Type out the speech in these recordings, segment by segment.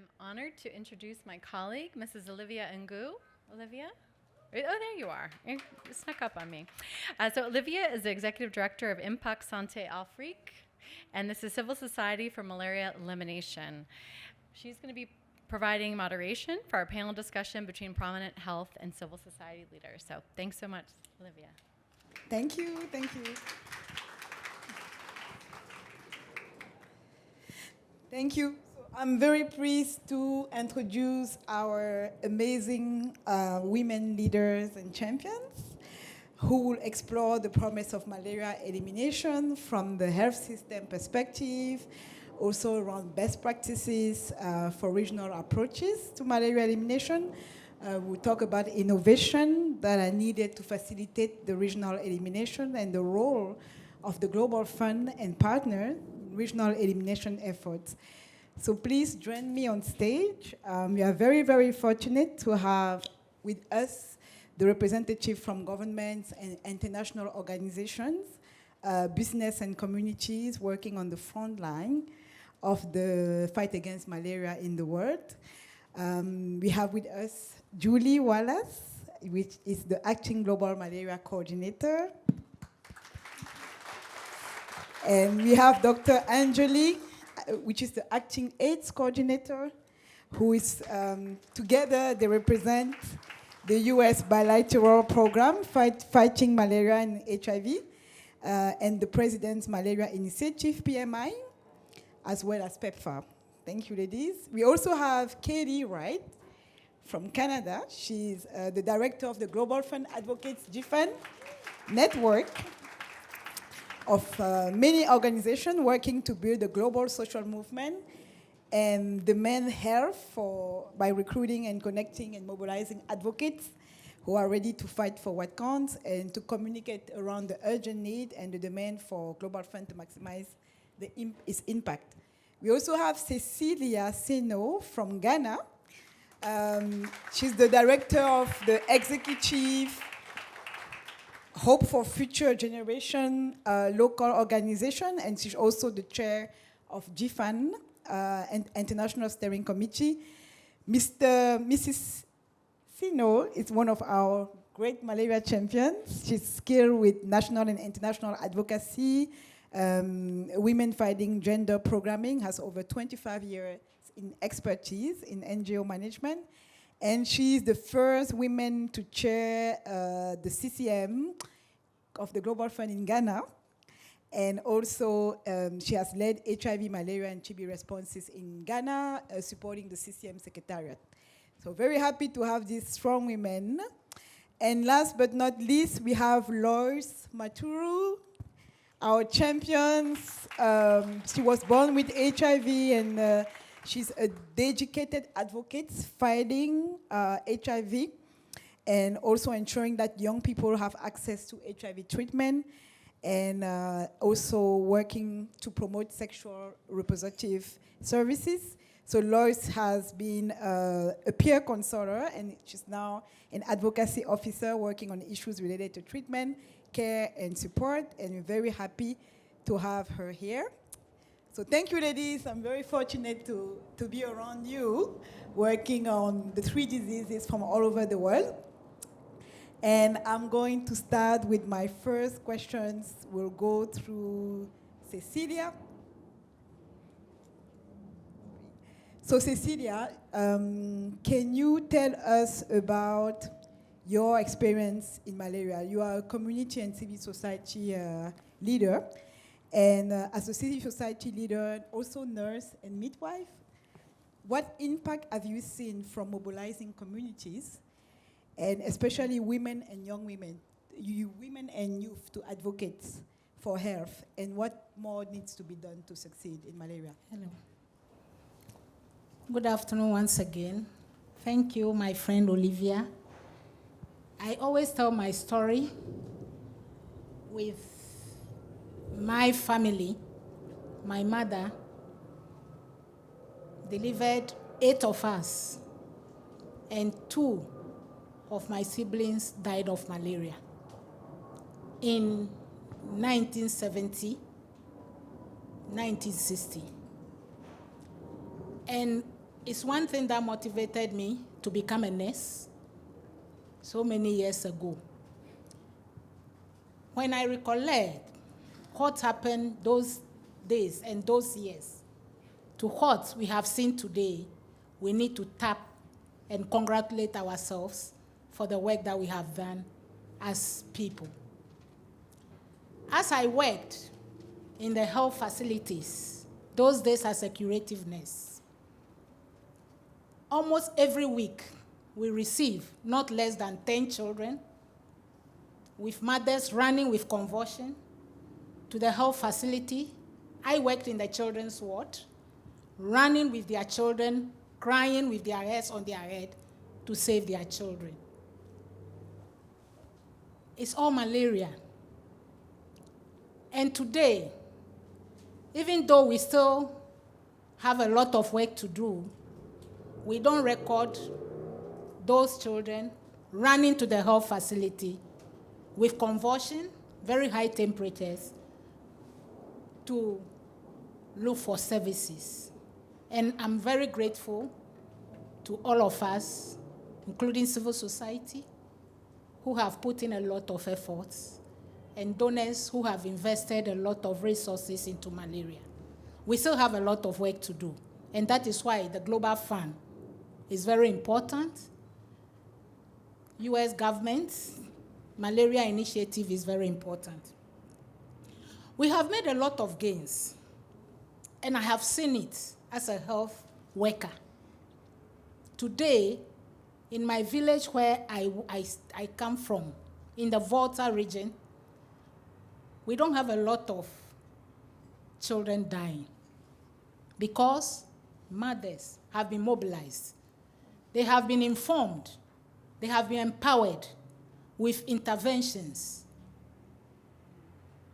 I'm honored to introduce my colleague, Mrs. Olivia Ngu. Olivia? Oh, there you are. You snuck up on me. So Olivia is the Executive Director of Impact Santé Afrique, and this is Civil Society for Malaria Elimination. She's going to be providing moderation for our panel discussion between prominent health and civil society leaders. So thanks so much, Olivia. Thank you, thank you. Thank you. So I'm very pleased to introduce our amazing women leaders and champions who will explore the promise of malaria elimination from the health system perspective, also around best practices for regional approaches to malaria elimination. We'll talk about innovation that are needed to facilitate the regional elimination and the role of the Global Fund and partner in regional elimination efforts. So please join me on stage. We are very, very fortunate to have with us the representative from governments and international organizations, business and communities working on the front line of the fight against malaria in the world. We have with us Julie Wallace, which is the acting global malaria coordinator. And we have Dr. Angeli, which is the acting AIDS coordinator, who is, together they represent the US bilateral program fighting malaria and HIV, and the President's Malaria Initiative, PMI, as well as PEPFAR. Thank you, ladies. We also have Katie Wright from Canada. She's the director of the Global Fund Advocates GFAN network of many organizations working to build a global social movement and demand health by recruiting and connecting and mobilizing advocates who are ready to fight for what counts and to communicate around the urgent need and the demand for Global Fund to maximize its impact. We also have Cecilia Seno from Ghana. She's the director of the executive Hope for Future Generation local organization, and she's also the chair of GFAN and International Steering Committee. Mrs. Sino is one of our great malaria champions. She's skilled with national and international advocacy, women fighting gender programming, has over 25 years in expertise in NGO management. And she's the first woman to chair the CCM of the Global Fund in Ghana. And also, she has led HIV, malaria, and TB responses in Ghana, supporting the CCM Secretariat. So very happy to have these strong women. And last but not least, we have Lois Maturu, our champions. She was born with HIV, and she's a dedicated advocate fighting HIV and also ensuring that young people have access to HIV treatment, and also working to promote sexual reproductive services. So Lois has been a peer counselor, and she's now an advocacy officer working on issues related to treatment, care, and support, and we're very happy to have her here. So thank you, ladies. I'm very fortunate to be around you, working on the 3 diseases from all over the world. And I'm going to start with my first questions. We'll go through Cecilia. So Cecilia, can you tell us about your experience in malaria? You are a community and civil society leader. And as a civil society leader, also nurse and midwife, what impact have you seen from mobilizing communities, and especially women and young women, women and youth, to advocate for health, and what more needs to be done to succeed in malaria? Hello. Good afternoon once again. Thank you, my friend Olivia. I always tell my story with my family. My mother delivered 8 of us, and 2 of my siblings died of malaria in 1970, 1960. And It's one thing that motivated me to become a nurse so many years ago. When I recollect what happened those days and those years to what we have seen today, we need to tap and congratulate ourselves for the work that we have done as people. As I worked in the health facilities, those days as a curative nurse, almost every week we receive not less than 10 children with mothers running with convulsion to the health facility. I worked in the children's ward, running with their children, crying with their heads on their head to save their children. It's all malaria. And today, even though we still have a lot of work to do, we don't record those children running to the health facility with convulsion, very high temperatures, to look for services. And I'm very grateful to all of us, including civil society, who have put in a lot of efforts, and donors who have invested a lot of resources into malaria. We still have a lot of work to do, and that is why the Global Fund is very important. US government, malaria initiative is very important. We have made a lot of gains, and I have seen it as a health worker. Today, in my village where I come from, in the Volta region, we don't have a lot of children dying because mothers have been mobilized. They have been informed. They have been empowered with interventions.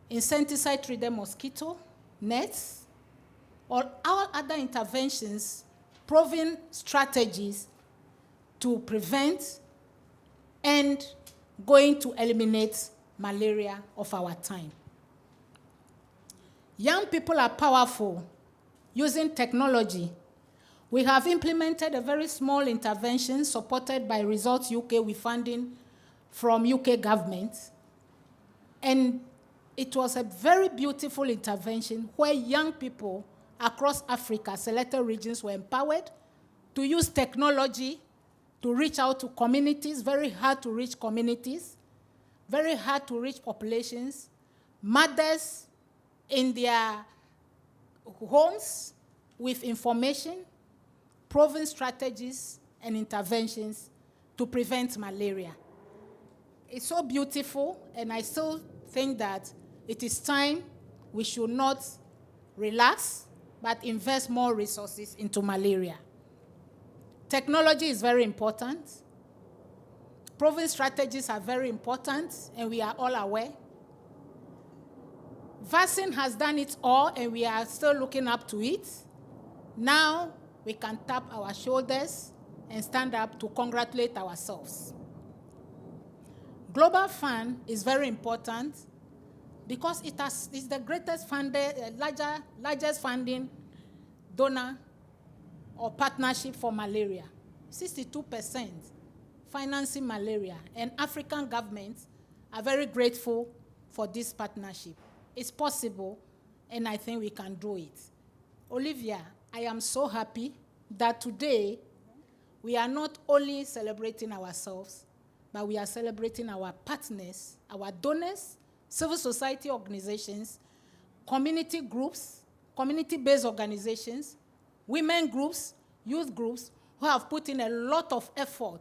Insecticide-treated mosquito nets, or all other interventions, proven strategies to prevent and going to eliminate malaria of our time. Young people are powerful using technology. We have implemented a very small intervention supported by Results UK with funding from UK government. And it was a very beautiful intervention where young people across Africa, selected regions, were empowered to use technology to reach out to communities, very hard to reach communities, very hard to reach populations, mothers in their homes with information, proven strategies and interventions to prevent malaria. It's so beautiful, and I still think that it is time we should not relax, but invest more resources into malaria. Technology is very important. Proven strategies are very important, and we are all aware. Vaccine has done it all, and we are still looking up to it. Now we can tap our shoulders and stand up to congratulate ourselves. Global Fund is very important because it's the greatest funded, largest funding donor or partnership for malaria. 62% financing malaria, and African governments are very grateful for this partnership. It's possible, and I think we can do it. Olivia, I am so happy that today we are not only celebrating ourselves, but we are celebrating our partners, our donors, civil society organizations, community groups, community-based organizations, women groups, youth groups, who have put in a lot of effort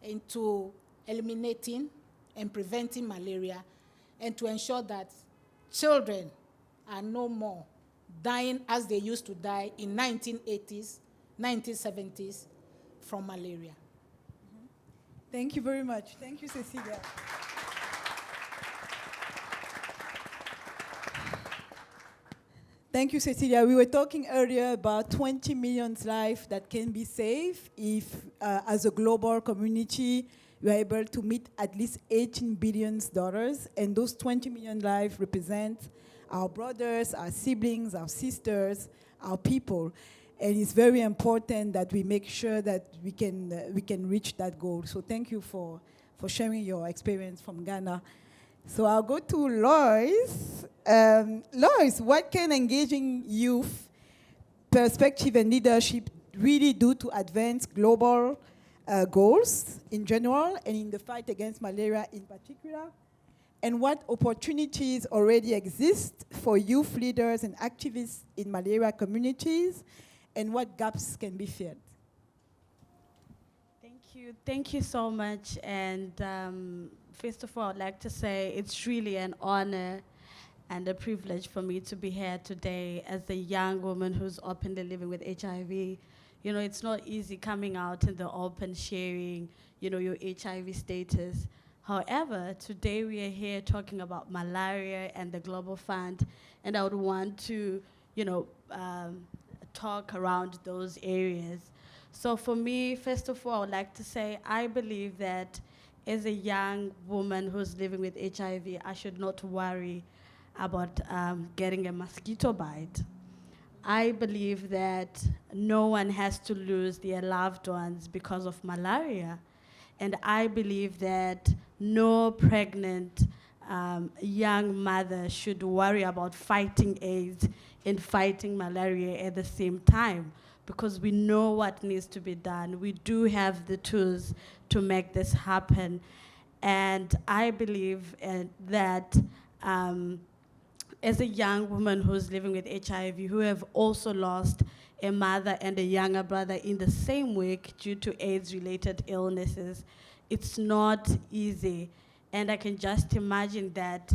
into eliminating and preventing malaria, and to ensure that children are no more dying as they used to die in 1980s, 1970s from malaria. Thank you very much. Thank you, Cecilia. Thank you, Cecilia. We were talking earlier about 20 million lives that can be saved if, as a global community, we are able to meet at least $18 billion. And those 20 million lives represent our brothers, our siblings, our sisters, our people. And it's very important that we make sure that we can reach that goal. So thank you for sharing your experience from Ghana. So I'll go to Lois. Lois, what can engaging youth perspective and leadership really do to advance global goals in general and in the fight against malaria in particular? And what opportunities already exist for youth leaders and activists in malaria communities, and what gaps can be filled? Thank you so much. And first of all, I'd like to say it's really an honor and a privilege for me to be here today as a young woman who's openly living with HIV. You know, it's not easy coming out in the open, sharing, you know, your HIV status. However, today we are here talking about malaria and the Global Fund, and I would want to, you know, talk around those areas. So for me, first of all, I would like to say I believe that as a young woman who's living with HIV, I should not worry about getting a mosquito bite. I believe that no one has to lose their loved ones because of malaria. And I believe that no pregnant young mother should worry about fighting AIDS and fighting malaria at the same time, because we know what needs to be done. We do have the tools to make this happen. And I believe that as a young woman who's living with HIV, who have also lost a mother and a younger brother in the same week due to AIDS-related illnesses, it's not easy. And I can just imagine that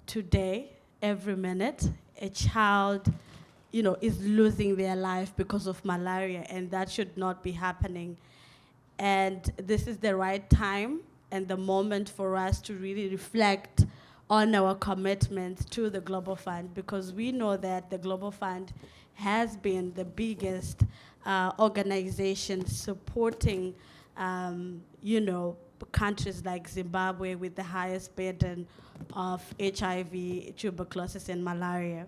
today, every minute, a child, you know, is losing their life because of malaria, and that should not be happening. And this is the right time and the moment for us to really reflect on our commitment to the Global Fund, because we know that the Global Fund has been the biggest organization supporting, you know, countries like Zimbabwe with the highest burden of HIV, tuberculosis, and malaria.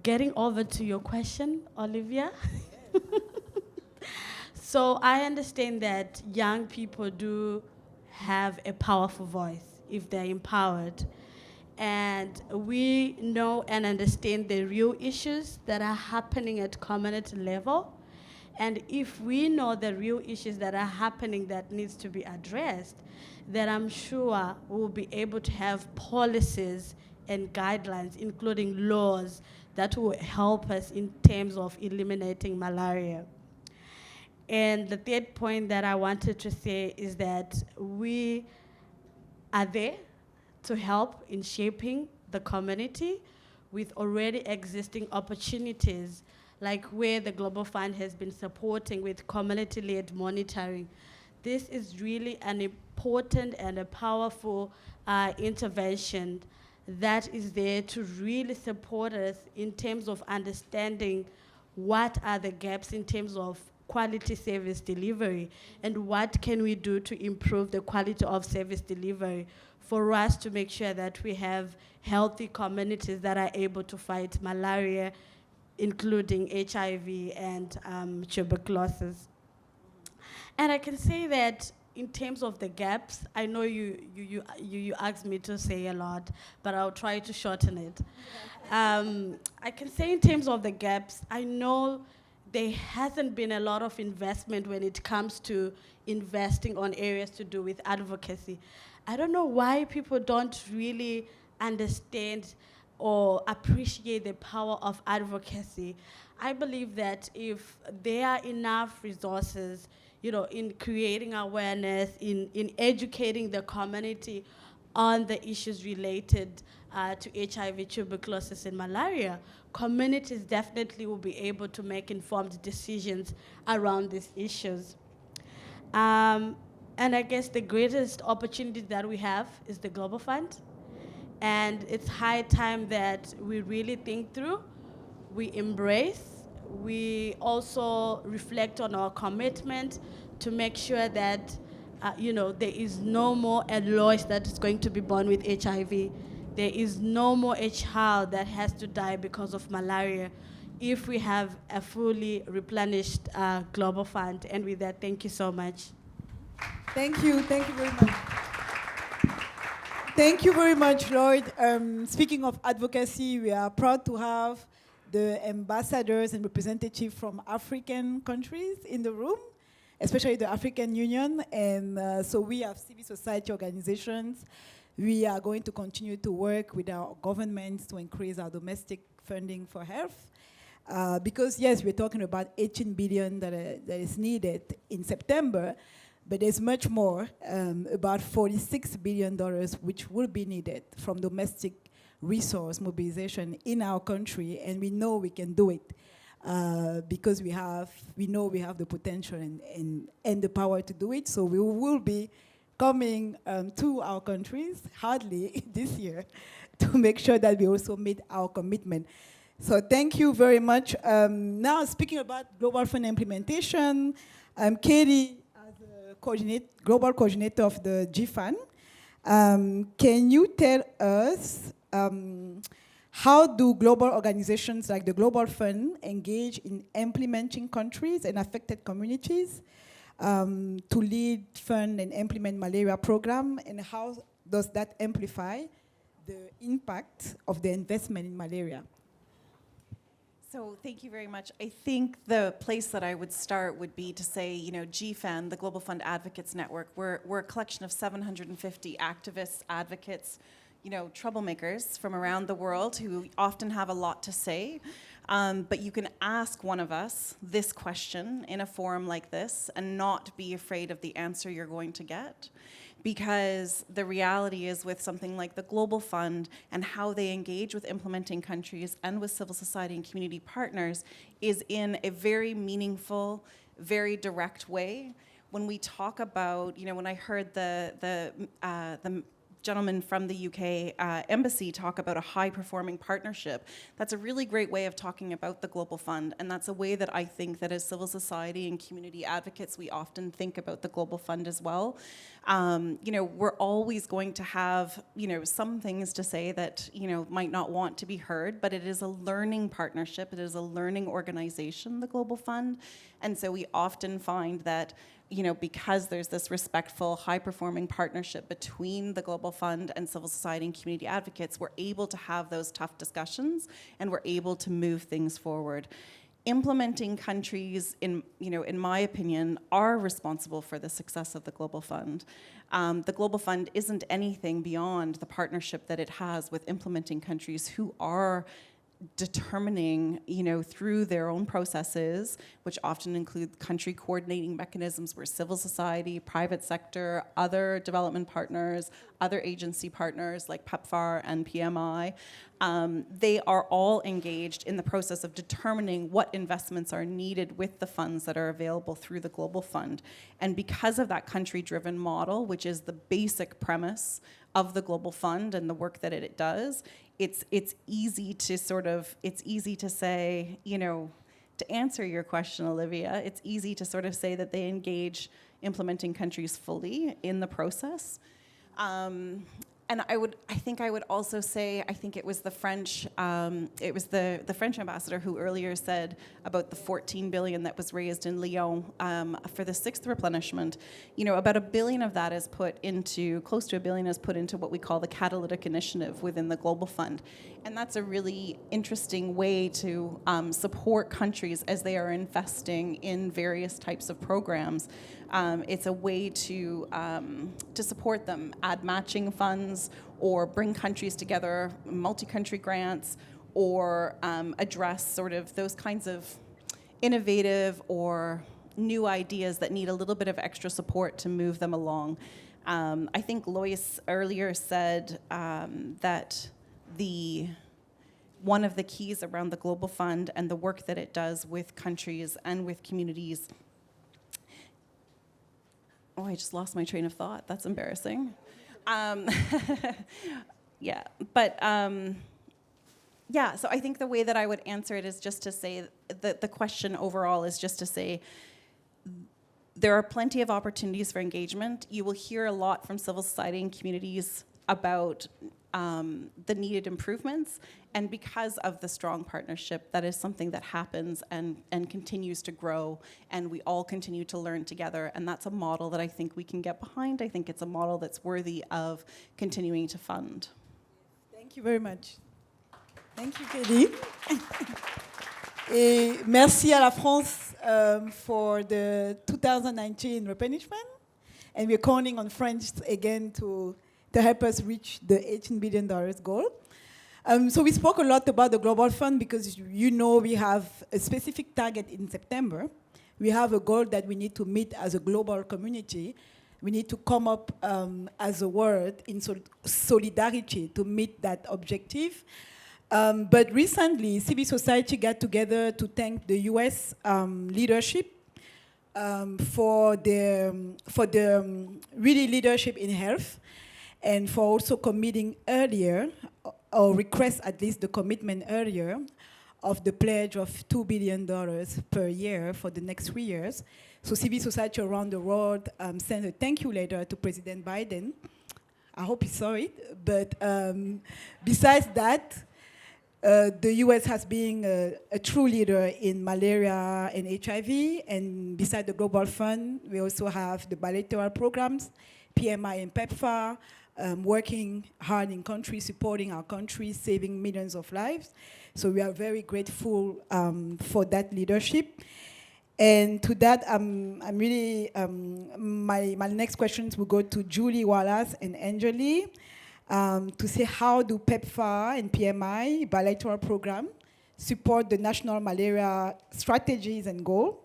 Getting over to your question, Olivia. So I understand that young people do have a powerful voice if they're empowered. And we know and understand the real issues that are happening at community level. And if we know the real issues that are happening that needs to be addressed, then I'm sure we'll be able to have policies and guidelines, including laws, that will help us in terms of eliminating malaria. And the third point that I wanted to say is that we are there to help in shaping the community with already existing opportunities, like where the Global Fund has been supporting with community-led monitoring. This is really an important and a powerful intervention that is there to really support us in terms of understanding what are the gaps in terms of quality service delivery, and what can we do to improve the quality of service delivery for us to make sure that we have healthy communities that are able to fight malaria, including HIV and tuberculosis. And I can say that in terms of the gaps, I know you asked me to say a lot, but I'll try to shorten it. I can say in terms of the gaps, I know there hasn't been a lot of investment when it comes to investing on areas to do with advocacy. I don't know why people don't really understand or appreciate the power of advocacy. I believe that if there are enough resources, you know, in creating awareness, in educating the community on the issues related to HIV, tuberculosis, and malaria, communities definitely will be able to make informed decisions around these issues. And I guess the greatest opportunity that we have is the Global Fund. And it's high time that we really think through, we embrace, we also reflect on our commitment to make sure that you know, there is no more a Lois that is going to be born with HIV. There is no more a child that has to die because of malaria if we have a fully replenished global fund. And with that, thank you so much. Thank you very much. Thank you very much, Lloyd. Speaking of advocacy, we are proud to have the ambassadors and representatives from African countries in the room, especially the African Union. And so we have civil society organizations. We are going to continue to work with our governments to increase our domestic funding for health. Because yes, we're talking about 18 billion that is needed in September, but there's much more, about $46 billion, which will be needed from domestic resource mobilization in our country, and we know we can do it because we know we have the potential and the power to do it. So we will be coming to our countries, hardly this year, to make sure that we also meet our commitment. So thank you very much. Now, speaking about Global Fund implementation, Katie, as a global coordinator of the GFAN, can you tell us how do global organizations like the Global Fund engage in implementing countries and affected communities to lead, fund, and implement malaria program, and how does that amplify the impact of the investment in malaria? So thank you very much. I think the place that I would start would be to say, GFAN, the Global Fund Advocates Network, we're a collection of 750 activists, advocates, troublemakers from around the world who often have a lot to say. But you can ask one of us this question in a forum like this and not be afraid of the answer you're going to get. Because the reality is with something like the Global Fund and how they engage with implementing countries and with civil society and community partners is in a very meaningful, very direct way. When we talk about, when I heard the gentleman from the UK embassy talk about a high-performing partnership, that's a really great way of talking about the Global Fund, and that's a way that I think that as civil society and community advocates, we often think about the Global Fund as well. We're always going to have, some things to say that, might not want to be heard, but it is a learning partnership, it is a learning organization, the Global Fund, and so we often find that because there's this respectful, high-performing partnership between the Global Fund and civil society and community advocates, we're able to have those tough discussions and we're able to move things forward. Implementing countries, in my opinion, are responsible for the success of the Global Fund. The Global Fund isn't anything beyond the partnership that it has with implementing countries who are determining, through their own processes, which often include country coordinating mechanisms where civil society, private sector, other development partners, other agency partners like PEPFAR and PMI, they are all engaged in the process of determining what investments are needed with the funds that are available through the Global Fund. And because of that country-driven model, which is the basic premise of the Global Fund and the work that it does, it's easy to say, to answer your question, Olivia, it's easy to sort of say that they engage implementing countries fully in the process. And I think I would also say, I think it was the French, the French ambassador who earlier said about the 14 billion that was raised in Lyon for the 6th replenishment. About $1 billion of that is put into, close to $1 billion is put into what we call the catalytic initiative within the Global Fund. And that's a really interesting way to support countries as they are investing in various types of programs. It's a way to support them, add matching funds, or bring countries together, multi-country grants, or address sort of those kinds of innovative or new ideas that need a little bit of extra support to move them along. I think Lois earlier said that one of the keys around the Global Fund and the work that it does with countries and with communities. Oh, I just lost my train of thought. That's embarrassing. Yeah, but so I think the way that I would answer it is just to say that the question overall is just to say there are plenty of opportunities for engagement. You will hear a lot from civil society and communities about the needed improvements. And because of the strong partnership, that is something that happens and continues to grow, and we all continue to learn together. And that's a model that I think we can get behind. I think it's a model that's worthy of continuing to fund. Thank you very much. Thank you, Kelly. Et merci à la France for the 2019 replenishment. And we're counting on France again to help us reach the $18 billion goal. So we spoke a lot about the Global Fund because you know we have a specific target in September. We have a goal that we need to meet as a global community. We need to come up as a world in solidarity to meet that objective. But recently, civil society got together to thank the US leadership for the really leadership in health, and for also committing earlier, or request at least the commitment earlier, of the pledge of $2 billion per year for the next 3 years. So civil society around the world sent a thank you letter to President Biden. I hope he saw it. But besides that, the US has been a true leader in malaria and HIV, and beside the Global Fund, we also have the bilateral programs, PMI and PEPFAR, working hard in countries, supporting our countries, saving millions of lives. So we are very grateful for that leadership. And to that, I'm really, my next questions will go to Julie Wallace and Anjali to say how do PEPFAR and PMI, bilateral program, support the national malaria strategies and goals?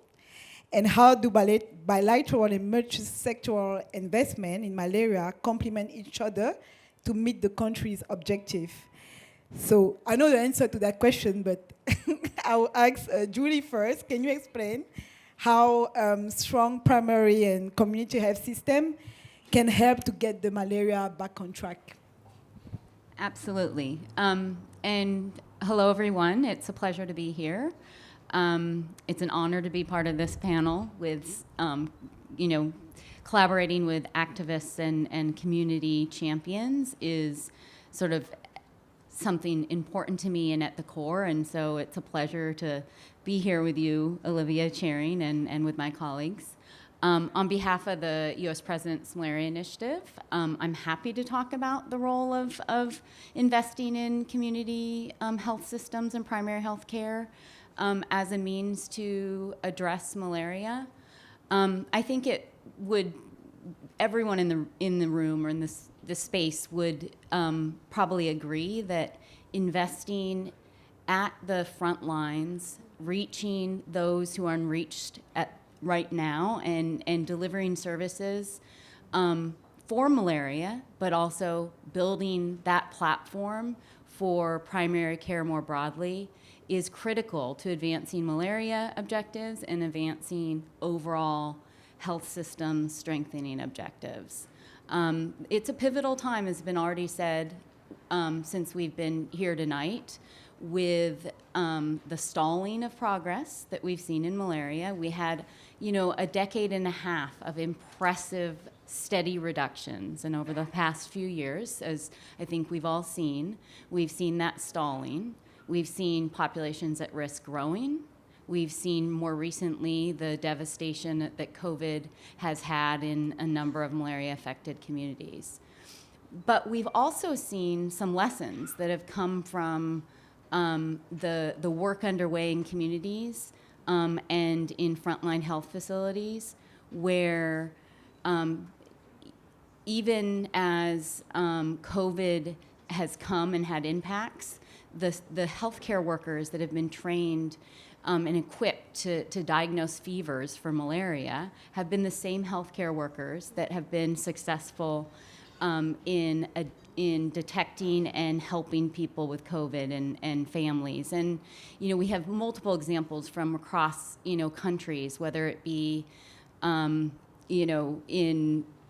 And how do bilateral and multi-sectoral investment in malaria complement each other to meet the country's objective? So I know the answer to that question, but I'll ask Julie first. Can you explain how strong primary and community health system can help to get the malaria back on track? Absolutely. And hello, everyone. It's a pleasure to be here. It's an honor to be part of this panel with, collaborating with activists and community champions is sort of something important to me and at the core. And so it's a pleasure to be here with you, Olivia, chairing, and with my colleagues. On behalf of the U.S. President's Malaria Initiative, I'm happy to talk about the role of investing in community health systems and primary health care as a means to address malaria. I think everyone in the room or in this space would probably agree that investing at the front lines, reaching those who are unreached right now, and delivering services for malaria, but also building that platform for primary care more broadly is critical to advancing malaria objectives and advancing overall health system strengthening objectives. It's a pivotal time, has been already said, since we've been here tonight, with the stalling of progress that we've seen in malaria. We had, a decade and a half of impressive, steady reductions, and over the past few years, as I think we've all seen, we've seen that stalling. We've seen populations at risk growing. We've seen more recently the devastation that COVID has had in a number of malaria-affected communities. But we've also seen some lessons that have come from the work underway in communities and in frontline health facilities, where even as COVID has come and had impacts, the healthcare workers that have been trained and equipped to diagnose fevers for malaria have been the same healthcare workers that have been successful in detecting and helping people with COVID and families. And we have multiple examples from across countries, whether it be in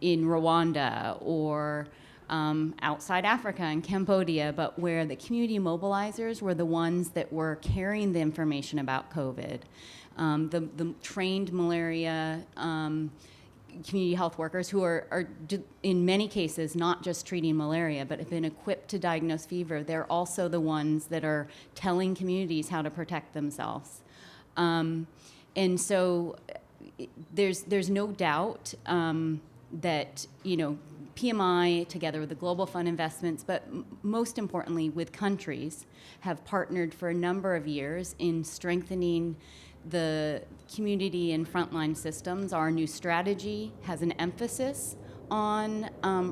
Rwanda or outside Africa and Cambodia, but where the community mobilizers were the ones that were carrying the information about COVID. The trained malaria community health workers who are in many cases not just treating malaria, but have been equipped to diagnose fever. They're also the ones that are telling communities how to protect themselves. And so there's no doubt that, PMI, together with the Global Fund investments, but most importantly with countries, have partnered for a number of years in strengthening the community and frontline systems. Our new strategy has an emphasis on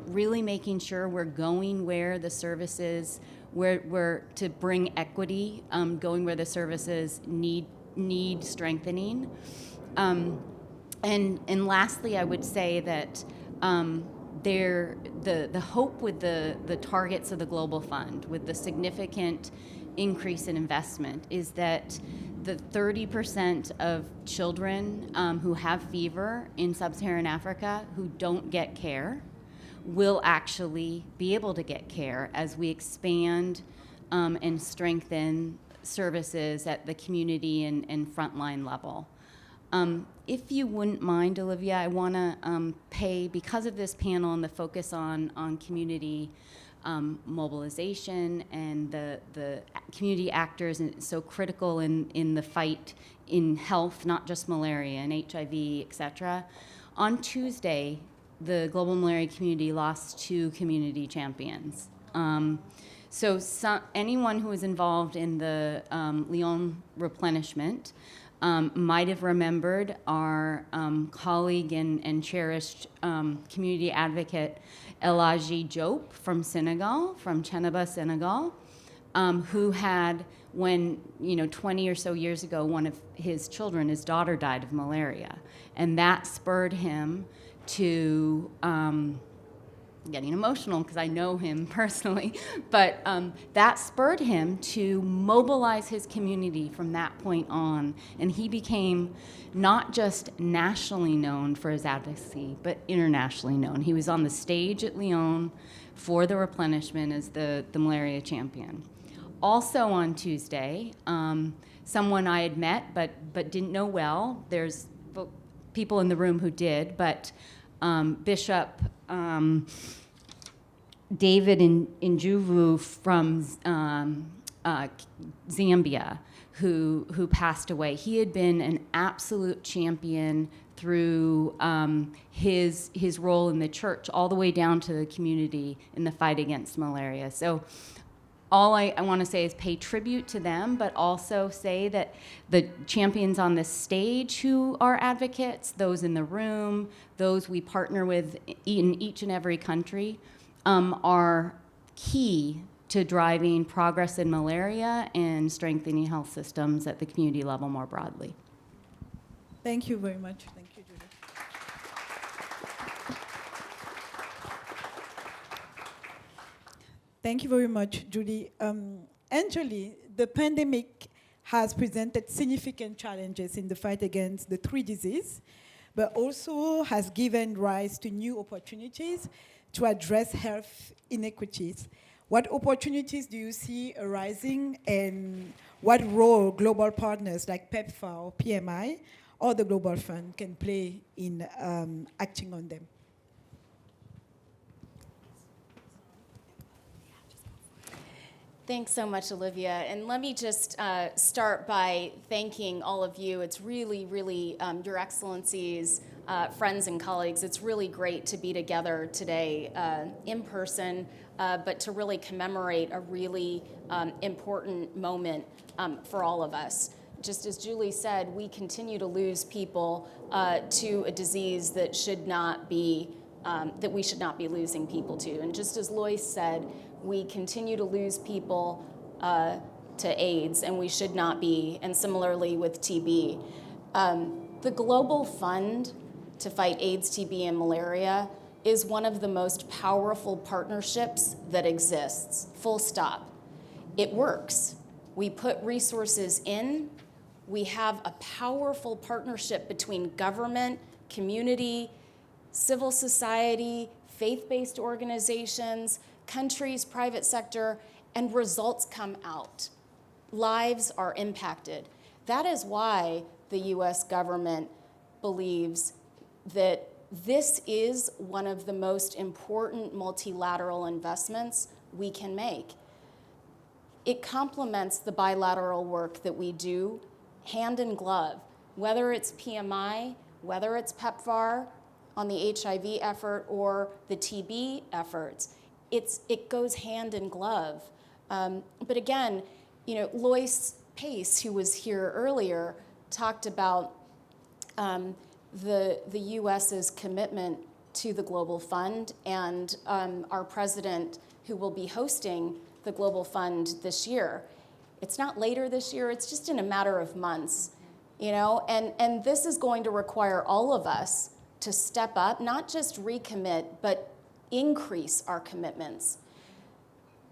really making sure we're going where the services, where to bring equity, going where the services need strengthening. And lastly, I would say that the hope with the targets of the Global Fund, with the significant increase in investment, is that the 30% of children who have fever in sub-Saharan Africa who don't get care will actually be able to get care as we expand and strengthen services at the community and frontline level. If you wouldn't mind, Olivia, I want to pay, because of this panel and the focus on community mobilization and the community actors so critical in the fight in health, not just malaria and HIV, et cetera. On Tuesday, the global malaria community lost 2 community champions. So anyone who was involved in the Lyon replenishment might have remembered our colleague and cherished community advocate Elaji Diop from Senegal, from Thiénaba, Senegal, who had, when 20 or so years ago, one of his children, his daughter, died of malaria, and that spurred him to. Getting emotional because I know him personally, but that spurred him to mobilize his community from that point on, and he became not just nationally known for his advocacy, but internationally known. He was on the stage at Lyon for the replenishment as the malaria champion. Also on Tuesday, someone I had met but didn't know well. There's people in the room who did, but Bishop David Njuvu from Zambia, who passed away. He had been an absolute champion through his role in the church all the way down to the community in the fight against malaria. So all I want to say is pay tribute to them, but also say that the champions on the stage who are advocates, those in the room, those we partner with in each and every country, are key to driving progress in malaria and strengthening health systems at the community level more broadly. Thank you very much. Thank you, Julie. Thank you very much, Julie. Angeli, the pandemic has presented significant challenges in the fight against the 3 diseases, but also has given rise to new opportunities to address health inequities. What opportunities do you see arising, and what role global partners like PEPFAR or PMI or the Global Fund can play in acting on them? Thanks so much, Olivia. And let me just start by thanking all of you. It's really, really, Your Excellencies, friends and colleagues, it's really great to be together today in person, but to really commemorate a really important moment for all of us. Just as Julie said, we continue to lose people to a disease that we should not be losing people to. And just as Lois said, we continue to lose people to AIDS, and we should not be, and similarly with TB. The Global Fund to fight AIDS, TB, and malaria is one of the most powerful partnerships that exists, full stop. It works. We put resources in. We have a powerful partnership between government, community, civil society, faith-based organizations, countries, private sector, and results come out. Lives are impacted. That is why the US government believes that this is one of the most important multilateral investments we can make. It complements the bilateral work that we do hand in glove, whether it's PMI, whether it's PEPFAR on the HIV effort or the TB efforts. It goes hand in glove. But again, Lois Pace, who was here earlier, talked about the US's commitment to the Global Fund, and our president, who will be hosting the Global Fund this year. It's not later this year, it's just in a matter of months, and this is going to require all of us to step up, not just recommit, but increase our commitments.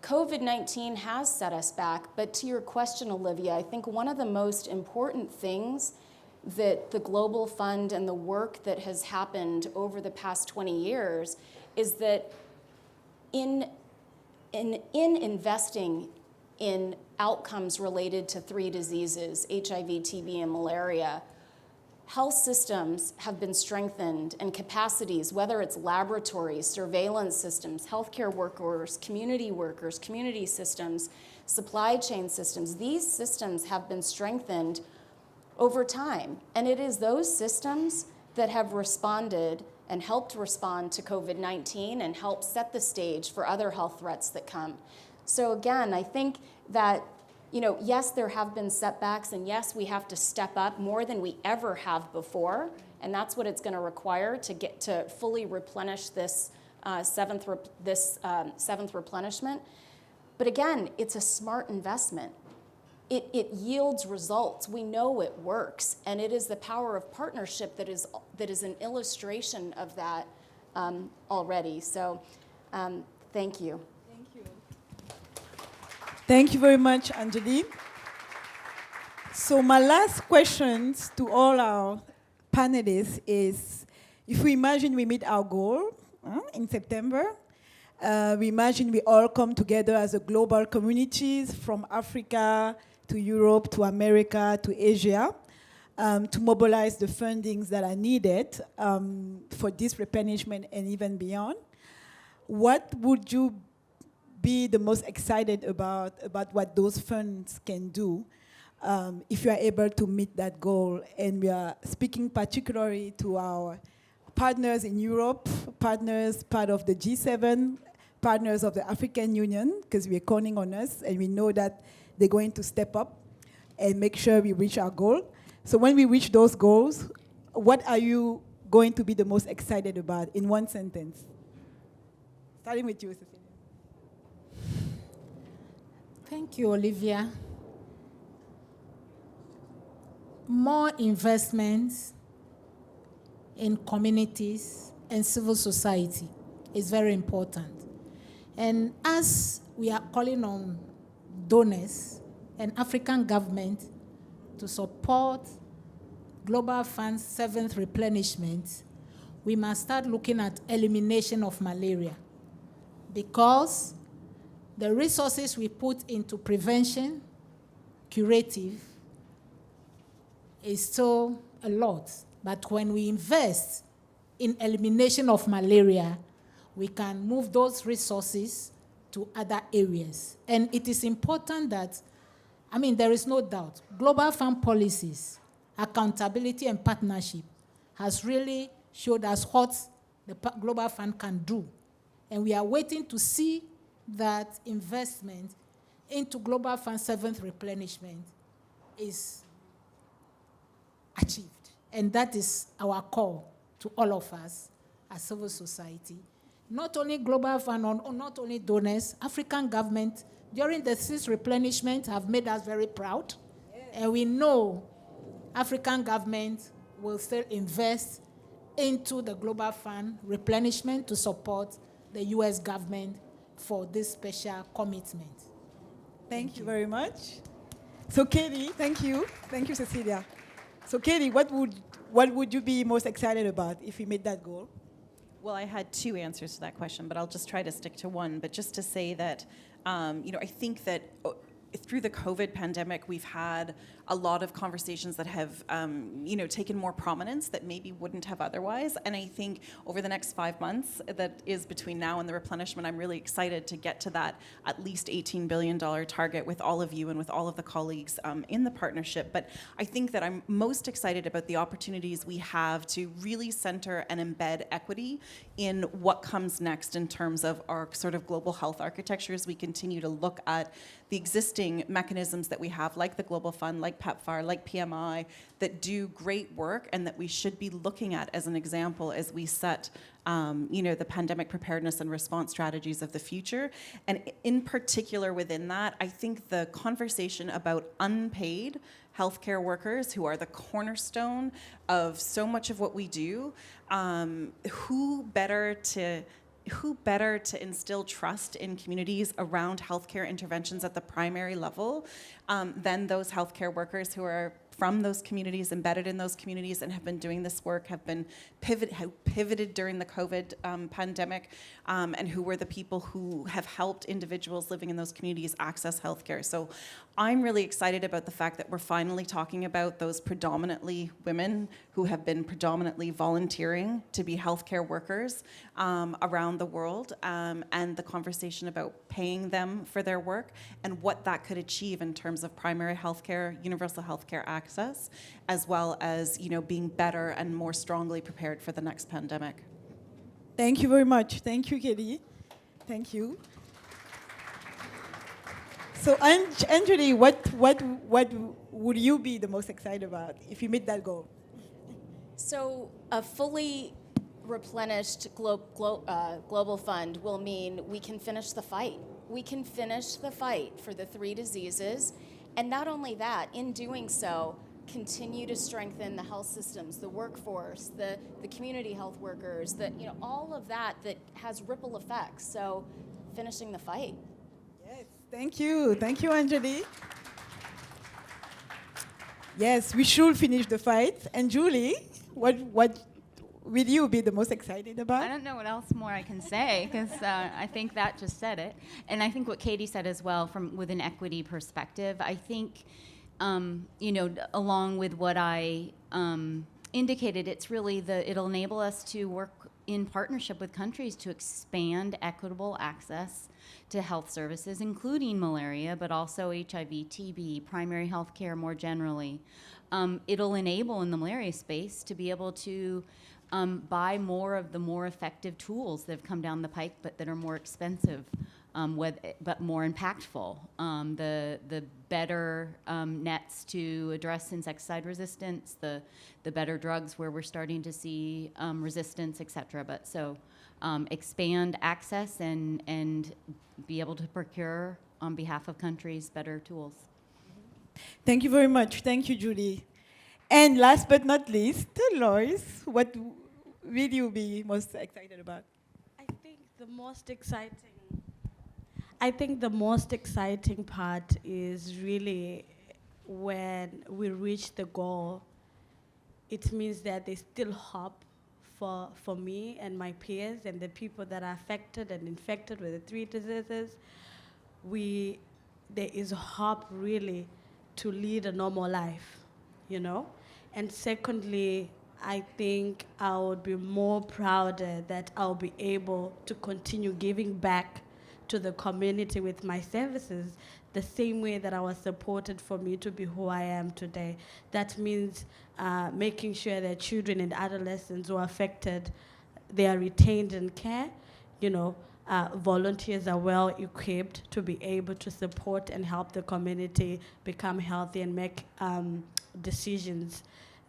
COVID-19 has set us back, but to your question, Olivia, I think one of the most important things that the Global Fund and the work that has happened over the past 20 years is that in investing in outcomes related to 3 diseases, HIV, TB, and malaria, health systems have been strengthened, and capacities, whether it's laboratories, surveillance systems, healthcare workers, community systems, supply chain systems, these systems have been strengthened over time. And it is those systems that have responded and helped respond to COVID-19 and helped set the stage for other health threats that come. So again, I think that yes, there have been setbacks, and yes, we have to step up more than we ever have before, and that's what it's going to require to get to fully replenish this seventh replenishment. But again, it's a smart investment. It yields results. We know it works, and it is the power of partnership that is an illustration of that already. So, thank you. Thank you very much, Anjali. So my last questions to all our panelists is, if we imagine we meet our goal in September, we imagine we all come together as a global communities from Africa to Europe to America to Asia to mobilize the fundings that are needed for this replenishment and even beyond. What would you be the most excited about what those funds can do if you are able to meet that goal? And we are speaking particularly to our partners in Europe, part of the G7, partners of the African Union, because we're counting on us, and we know that they're going to step up and make sure we reach our goal. So when we reach those goals, what are you going to be the most excited about in one sentence? Starting with you, Cecilia. Thank you, Olivia. More investments in communities and civil society is very important. And as we are calling on donors and African government to support Global Fund's 7th replenishment, we must start looking at elimination of malaria, because the resources we put into prevention, curative, is still a lot. But when we invest in elimination of malaria, we can move those resources to other areas. And it is important that, there is no doubt, Global Fund policies, accountability and partnership has really showed us what the Global Fund can do. And we are waiting to see that investment into Global Fund 7th replenishment is achieved. And that is our call to all of us as civil society. Not only Global Fund, or not only donors, African government during the 6th replenishment have made us very proud. Yes. And we know African government will still invest into the Global Fund replenishment to support the US government for this special commitment. Thank you very much. So Katie, thank you. Thank you, Cecilia. So Katie, what would you be most excited about if you made that goal? Well, I had 2 answers to that question, but I'll just try to stick to one. But just to say that, I think that through the COVID pandemic, we've had a lot of conversations that have, taken more prominence that maybe wouldn't have otherwise. And I think over the next 5 months, that is between now and the replenishment, I'm really excited to get to that at least $18 billion target with all of you and with all of the colleagues in the partnership. But I think that I'm most excited about the opportunities we have to really center and embed equity in what comes next in terms of our sort of global health architecture as we continue to look at the existing mechanisms that we have, like the Global Fund, like PEPFAR, like PMI, that do great work and that we should be looking at as an example as we set the pandemic preparedness and response strategies of the future. And in particular within that, I think the conversation about unpaid healthcare workers, who are the cornerstone of so much of what we do, who better to instill trust in communities around healthcare interventions at the primary level than those healthcare workers who are from those communities, embedded in those communities, and have been doing this work, have pivoted during the COVID pandemic, and who were the people who have helped individuals living in those communities access healthcare. So I'm really excited about the fact that we're finally talking about those predominantly women who have been predominantly volunteering to be healthcare workers around the world, and the conversation about paying them for their work and what that could achieve in terms of primary healthcare, universal healthcare access, as well as being better and more strongly prepared for the next pandemic. Thank you very much. Thank you, Kelly. Thank you. So, Anjali, what would you be the most excited about if you meet that goal? So a fully replenished global fund will mean we can finish the fight. We can finish the fight for the 3 diseases, and not only that, in doing so, continue to strengthen the health systems, the workforce, the community health workers, all of that has ripple effects. So finishing the fight. Yes, thank you, Anjali. Yes, we should finish the fight. And Julie, what will you be the most excited about? I don't know what else more I can say, because I think that just said it. And I think what Katie said as well, with an equity perspective, I think, along with what I indicated, it's really it'll enable us to work in partnership with countries to expand equitable access to health services, including malaria, but also HIV, TB, primary health care more generally. It'll enable in the malaria space to be able to buy more of the more effective tools that have come down the pike, but that are more expensive, but more impactful. The better nets to address insecticide resistance, the better drugs where we're starting to see resistance, et cetera. But so expand access and be able to procure on behalf of countries better tools. Thank you very much. Thank you, Julie. And last but not least, Lois, what will you be most excited about? I think the most exciting part is really when we reach the goal. It means that there's still hope for me and my peers and the people that are affected and infected with the 3 diseases. There is hope really to lead a normal life, And secondly, I think I would be more prouder that I'll be able to continue giving back to the community with my services the same way that I was supported for me to be who I am today. That means making sure that children and adolescents who are affected, they are retained in care. Volunteers are well equipped to be able to support and help the community become healthy and make decisions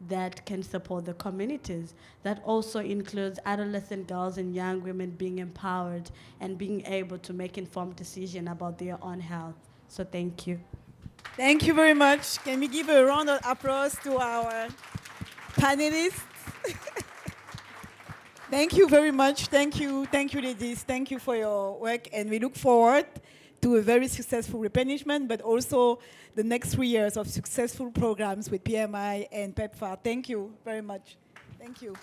that can support the communities. That also includes adolescent girls and young women being empowered and being able to make informed decisions about their own health. So thank you. Thank you very much. Can we give a round of applause to our panelists? Thank you very much. Thank you, ladies. Thank you for your work, and we look forward to a very successful replenishment, but also the next 3 years of successful programs with PMI and PEPFAR. Thank you very much. Thank you.